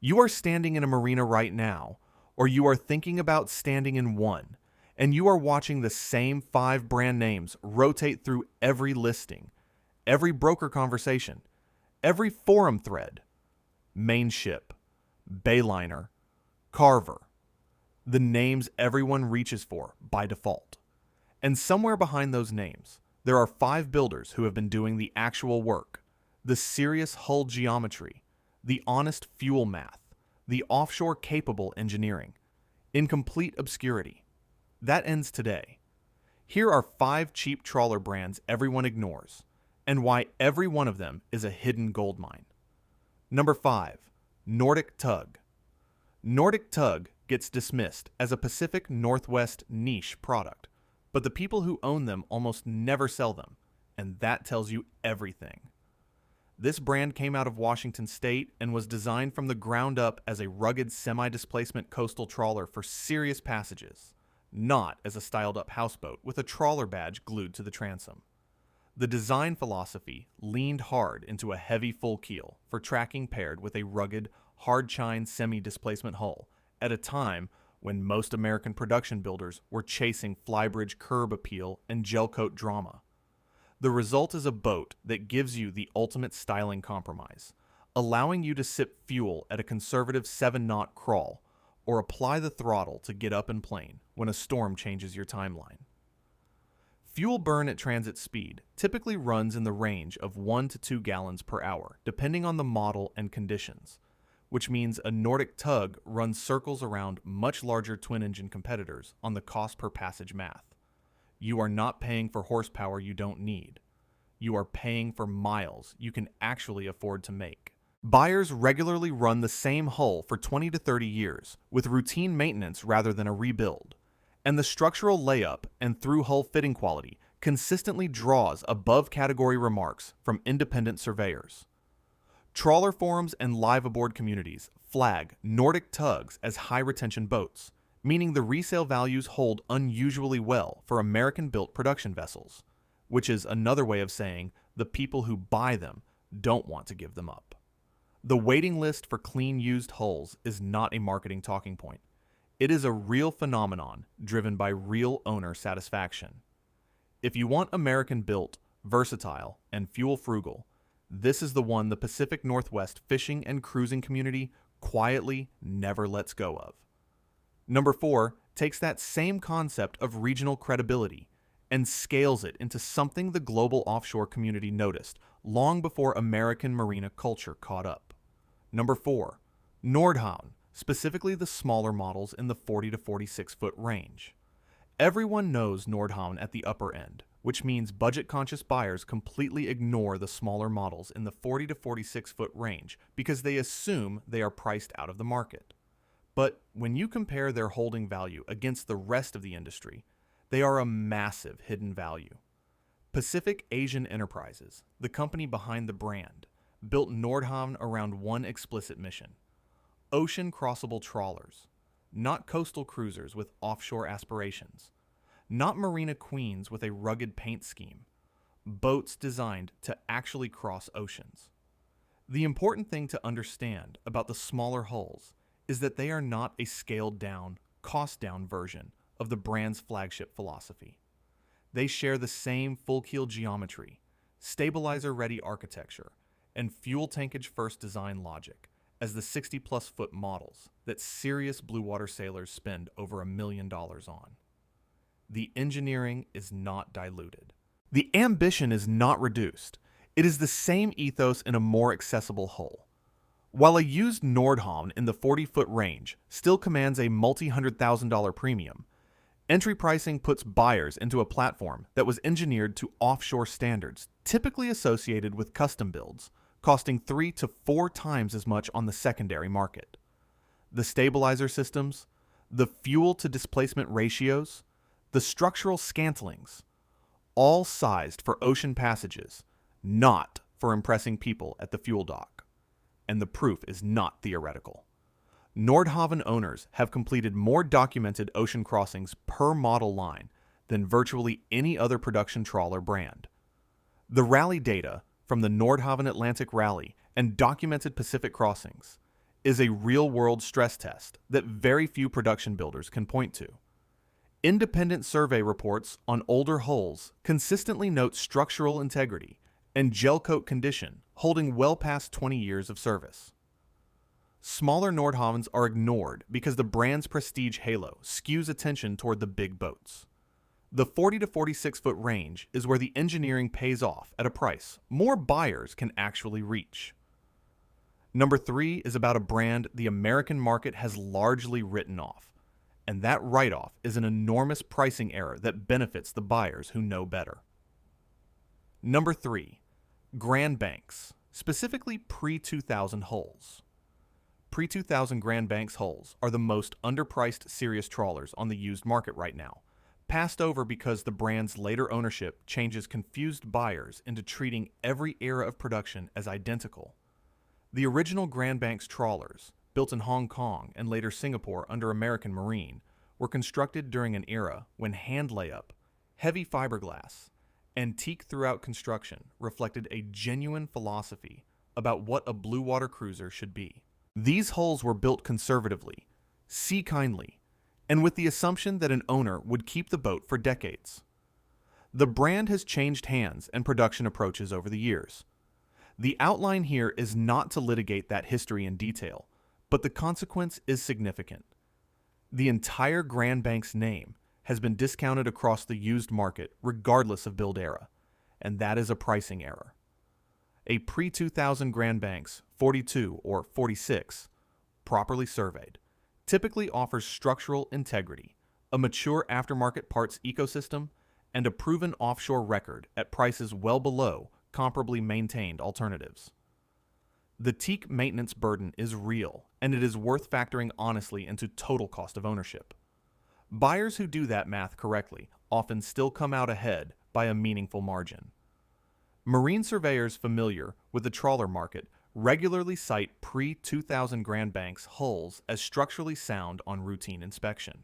You are standing in a marina right now, or you are thinking about standing in one, and you are watching the same 5 brand names rotate through every listing, every broker conversation, every forum thread. Mainship, Bayliner, Carver. The names everyone reaches for by default. And somewhere behind those names, there are 5 builders who have been doing the actual work, the serious hull geometry, the honest fuel math, the offshore-capable engineering, in complete obscurity. That ends today. Here are 5 cheap trawler brands everyone ignores, and why every one of them is a hidden gold mine. Number 5. Nordic Tug. Nordic Tug gets dismissed as a Pacific Northwest niche product, but the people who own them almost never sell them, and that tells you everything. This brand came out of Washington State and was designed from the ground up as a rugged semi-displacement coastal trawler for serious passages, not as a styled-up houseboat with a trawler badge glued to the transom. The design philosophy leaned hard into a heavy full keel for tracking paired with a rugged, hard-chine semi-displacement hull at a time when most American production builders were chasing flybridge curb appeal and gelcoat drama. The result is a boat that gives you the ultimate styling compromise, allowing you to sip fuel at a conservative 7-knot crawl or apply the throttle to get up and plane when a storm changes your timeline. Fuel burn at transit speed typically runs in the range of 1 to 2 gallons per hour, depending on the model and conditions, which means a Nordic Tug runs circles around much larger twin-engine competitors on the cost per passage math. You are not paying for horsepower you don't need. You are paying for miles you can actually afford to make. Buyers regularly run the same hull for 20 to 30 years, with routine maintenance rather than a rebuild. And the structural layup and through-hull fitting quality consistently draws above-category remarks from independent surveyors. Trawler forums and live-aboard communities flag Nordic Tugs as high-retention boats, meaning the resale values hold unusually well for American-built production vessels, which is another way of saying the people who buy them don't want to give them up. The waiting list for clean used hulls is not a marketing talking point. It is a real phenomenon driven by real owner satisfaction. If you want American-built, versatile, and fuel-frugal, this is the one the Pacific Northwest fishing and cruising community quietly never lets go of. Number 4 takes that same concept of regional credibility and scales it into something the global offshore community noticed long before American marina culture caught up. Number 4, Nordhavn, specifically the smaller models in the 40 to 46 foot range. Everyone knows Nordhavn at the upper end, which means budget-conscious buyers completely ignore the smaller models in the 40 to 46 foot range because they assume they are priced out of the market. But when you compare their holding value against the rest of the industry, they are a massive hidden value. Pacific Asian Enterprises, the company behind the brand, built Nordhavn around one explicit mission: ocean-crossable trawlers, not coastal cruisers with offshore aspirations, not marina queens with a rugged paint scheme, boats designed to actually cross oceans. The important thing to understand about the smaller hulls is that they are not a scaled-down, cost-down version of the brand's flagship philosophy. They share the same full-keel geometry, stabilizer-ready architecture, and fuel tankage-first design logic as the 60-plus foot models that serious blue water sailors spend over $1 million on. The engineering is not diluted. The ambition is not reduced. It is the same ethos in a more accessible hull. While a used Nordhavn in the 40-foot range still commands a multi-$100,000 premium, entry pricing puts buyers into a platform that was engineered to offshore standards typically associated with custom builds, costing 3 to 4 times as much on the secondary market. The stabilizer systems, the fuel-to-displacement ratios, the structural scantlings, all sized for ocean passages, not for impressing people at the fuel dock. And the proof is not theoretical. Nordhavn owners have completed more documented ocean crossings per model line than virtually any other production trawler brand. The rally data from the Nordhavn Atlantic Rally and documented Pacific crossings is a real-world stress test that very few production builders can point to. Independent survey reports on older hulls consistently note structural integrity and gel coat condition holding well past 20 years of service. Smaller Nordhavns are ignored because the brand's prestige halo skews attention toward the big boats. The 40 to 46 foot range is where the engineering pays off at a price more buyers can actually reach. Number 3 is about a brand the American market has largely written off, and that write-off is an enormous pricing error that benefits the buyers who know better. Number 3, Grand Banks, specifically pre-2000 hulls. Pre-2000 Grand Banks hulls are the most underpriced serious trawlers on the used market right now, passed over because the brand's later ownership changes confused buyers into treating every era of production as identical. The original Grand Banks trawlers, built in Hong Kong and later Singapore under American Marine, were constructed during an era when hand layup, heavy fiberglass, antique throughout construction reflected a genuine philosophy about what a blue water cruiser should be. These hulls were built conservatively, sea kindly, and with the assumption that an owner would keep the boat for decades. The brand has changed hands and production approaches over the years. The outline here is not to litigate that history in detail, but the consequence is significant. The entire Grand Banks name has been discounted across the used market regardless of build era, and that is a pricing error. A pre-2000 Grand Banks 42 or 46, properly surveyed, typically offers structural integrity, a mature aftermarket parts ecosystem, and a proven offshore record at prices well below comparably maintained alternatives. The teak maintenance burden is real, and it is worth factoring honestly into total cost of ownership. Buyers who do that math correctly often still come out ahead by a meaningful margin. Marine surveyors familiar with the trawler market regularly cite pre-2000 Grand Banks hulls as structurally sound on routine inspection.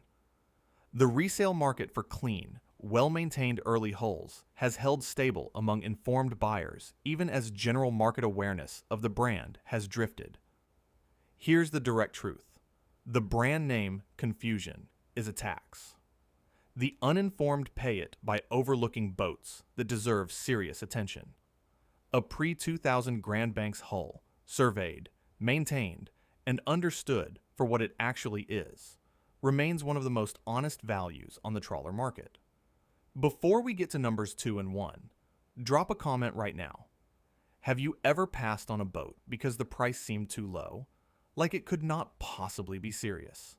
The resale market for clean, well-maintained early hulls has held stable among informed buyers even as general market awareness of the brand has drifted. Here's the direct truth. The brand name confusion is a tax. The uninformed pay it by overlooking boats that deserve serious attention. A pre-2000 Grand Banks hull, surveyed, maintained, and understood for what it actually is, remains one of the most honest values on the trawler market. Before we get to numbers 2 and 1, drop a comment right now. Have you ever passed on a boat because the price seemed too low, like it could not possibly be serious?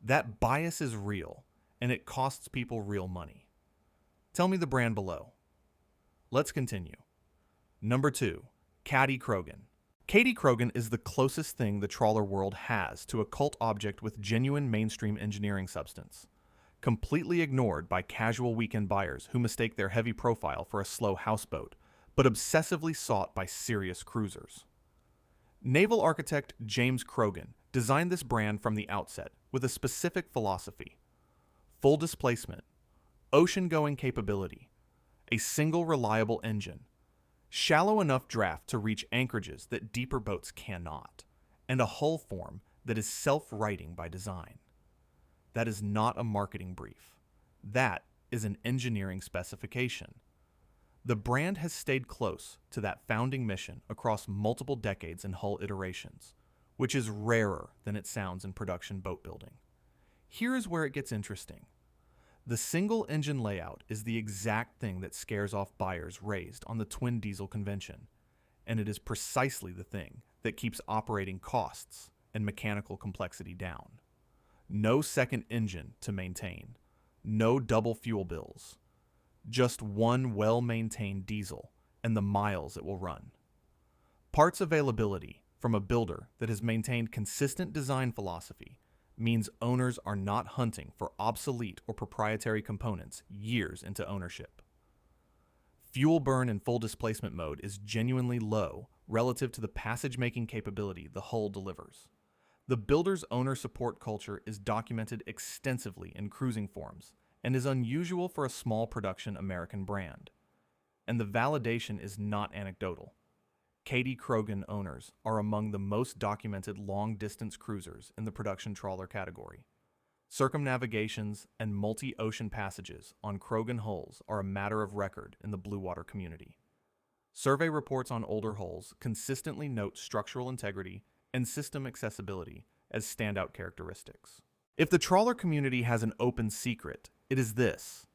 That bias is real, and it costs people real money. Tell me the brand below. Let's continue. Number 2, Kadey-Krogen. Kadey-Krogen is the closest thing the trawler world has to a cult object with genuine mainstream engineering substance, completely ignored by casual weekend buyers who mistake their heavy profile for a slow houseboat, but obsessively sought by serious cruisers. Naval architect James Krogen designed this brand from the outset with a specific philosophy: full displacement, ocean-going capability, a single reliable engine, shallow enough draft to reach anchorages that deeper boats cannot, and a hull form that is self-righting by design. That is not a marketing brief. That is an engineering specification. The brand has stayed close to that founding mission across multiple decades and hull iterations, which is rarer than it sounds in production boat building. Here is where it gets interesting. The single engine layout is the exact thing that scares off buyers raised on the twin diesel convention, and it is precisely the thing that keeps operating costs and mechanical complexity down. No second engine to maintain, no double fuel bills, just one well-maintained diesel and the miles it will run. Parts availability from a builder that has maintained consistent design philosophy means owners are not hunting for obsolete or proprietary components years into ownership. Fuel burn in full displacement mode is genuinely low relative to the passage-making capability the hull delivers. The builder's owner support culture is documented extensively in cruising forums and is unusual for a small production American brand. And the validation is not anecdotal. Kadey-Krogen owners are among the most documented long-distance cruisers in the production trawler category. Circumnavigations and multi-ocean passages on Krogen hulls are a matter of record in the blue water community. Survey reports on older hulls consistently note structural integrity and system accessibility as standout characteristics. If the trawler community has an open secret, it is this: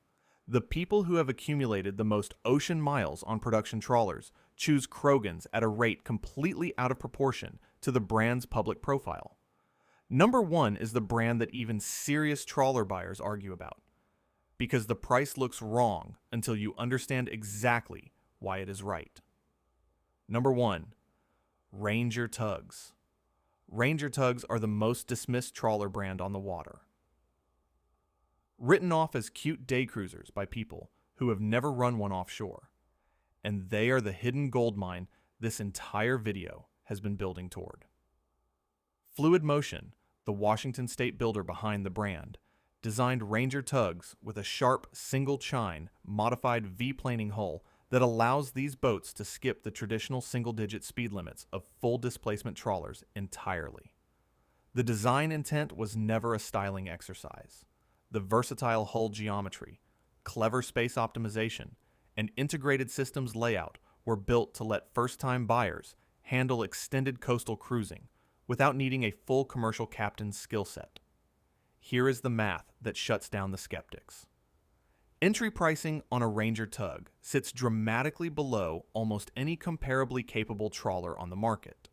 the people who have accumulated the most ocean miles on production trawlers choose Krogens at a rate completely out of proportion to the brand's public profile. Number one is the brand that even serious trawler buyers argue about, because the price looks wrong until you understand exactly why it is right. Number one, Ranger Tugs. Ranger Tugs are the most dismissed trawler brand on the water. Written off as cute day cruisers by people who have never run one offshore. And they are the hidden gold mine this entire video has been building toward. Fluid Motion, the Washington State builder behind the brand, designed Ranger Tugs with a sharp single chine modified V-planing hull that allows these boats to skip the traditional single-digit speed limits of full displacement trawlers entirely. The design intent was never a styling exercise. The versatile hull geometry, clever space optimization, and integrated systems layout were built to let first-time buyers handle extended coastal cruising without needing a full commercial captain's skill set. Here is the math that shuts down the skeptics. Entry pricing on a Ranger Tug sits dramatically below almost any comparably capable trawler on the market.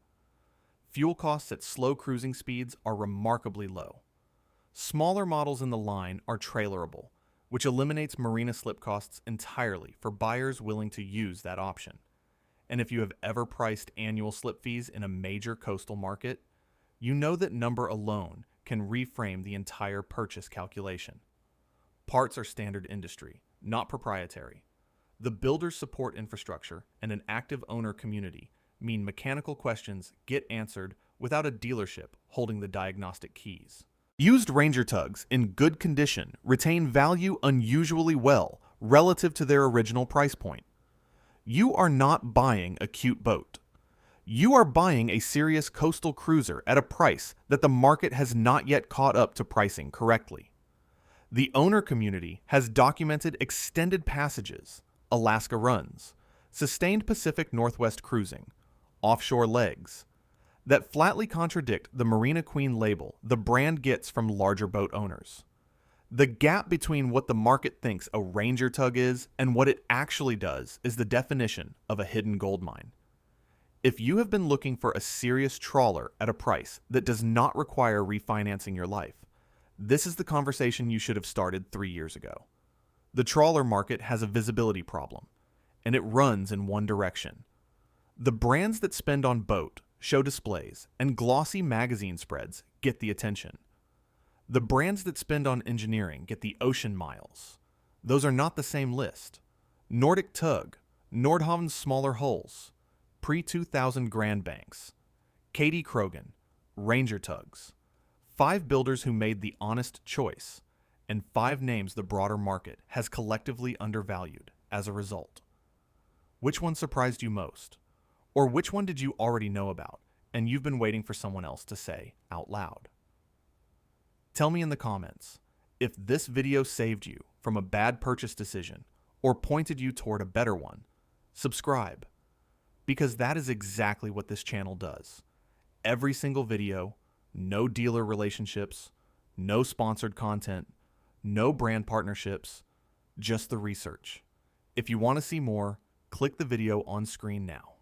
Fuel costs at slow cruising speeds are remarkably low. Smaller models in the line are trailerable, which eliminates marina slip costs entirely for buyers willing to use that option. And if you have ever priced annual slip fees in a major coastal market, you know that number alone can reframe the entire purchase calculation. Parts are standard industry, not proprietary. The builder's support infrastructure and an active owner community mean mechanical questions get answered without a dealership holding the diagnostic keys. Used Ranger Tugs in good condition retain value unusually well relative to their original price point. You are not buying a cute boat. You are buying a serious coastal cruiser at a price that the market has not yet caught up to pricing correctly. The owner community has documented extended passages, Alaska runs, sustained Pacific Northwest cruising, offshore legs, that flatly contradict the Marina Queen label the brand gets from larger boat owners. The gap between what the market thinks a Ranger Tug is and what it actually does is the definition of a hidden gold mine. If you have been looking for a serious trawler at a price that does not require refinancing your life, this is the conversation you should have started 3 years ago. The trawler market has a visibility problem, and it runs in one direction. The brands that spend on boat, show displays, and glossy magazine spreads get the attention. The brands that spend on engineering get the ocean miles. Those are not the same list. Nordic Tug, Nordhavn's smaller hulls, pre-2000 Grand Banks, Kadey-Krogen, Ranger Tugs. 5 builders who made the honest choice, and 5 names the broader market has collectively undervalued as a result. Which one surprised you most? Or which one did you already know about, and you've been waiting for someone else to say out loud? Tell me in the comments if this video saved you from a bad purchase decision or pointed you toward a better one. Subscribe, because that is exactly what this channel does. Every single video, no dealer relationships, no sponsored content, no brand partnerships, just the research. If you want to see more, click the video on screen now.